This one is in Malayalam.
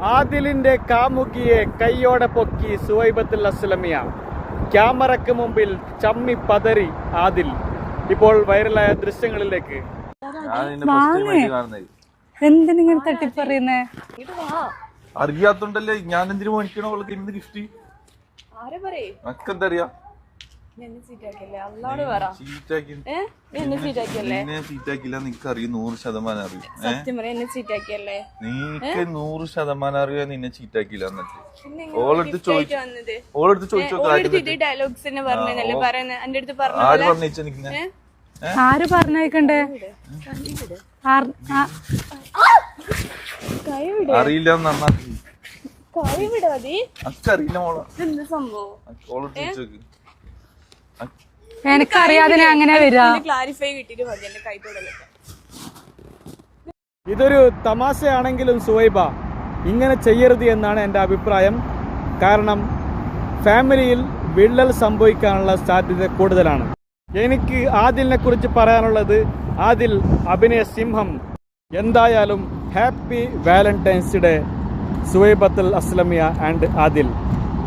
ആദിലിന്റെ കാമുകിയെ കൈയോടെ പൊക്കി സുവൈബത്തുൽ അസ്ലമിയ. ക്യാമറയ്ക്ക് മുമ്പിൽ ചമ്മി പതറി ആദിൽ. ഇപ്പോൾ വൈറലായ ദൃശ്യങ്ങളിലേക്ക്. എന്തിനിങ്ങനെ തട്ടിപ്പറയുന്നേ? അറിയാത്തോണ്ടല്ലേ ഞാൻ എന്തിനു മേടിക്കണോ അവൾക്ക് ഇന്ന് ഗിഫ്റ്റ്? എനിക്കെന്തറിയാ? ചീറ്റാക്കില്ല. നിനക്ക് അറിയും 100% അറിയും. നീക്ക് 100% അറിയാ നിന്നെ ചീറ്റാക്കില്ല. എന്നിട്ട് ഓളെടുത്ത് ചോദിച്ചോ ആര് പറഞ്ഞ നിന്നെ? ആര് പറഞ്ഞേക്കണ്ടേ? അറിയില്ല നന്നാക്കി അറിയില്ല മോളെ. ഓളെടുത്ത് ചോദിച്ചോക്ക്. എനിക്കറിയാതെ അങ്ങനെ വരാ. ഇതൊരു തമാശയാണെങ്കിലും സുവൈബ ഇങ്ങനെ ചെയ്യരുത് എന്നാണ് എൻ്റെ അഭിപ്രായം. കാരണം ഫാമിലിയിൽ വിള്ളൽ സംഭവിക്കാനുള്ള സാധ്യത കൂടുതലാണ്. എനിക്ക് ആദിലിനെ കുറിച്ച് പറയാനുള്ളത്, ആദിൽ അഭിനയ സിംഹം. എന്തായാലും happy Valentine's day Suvaibathul Aslamiya and Adil.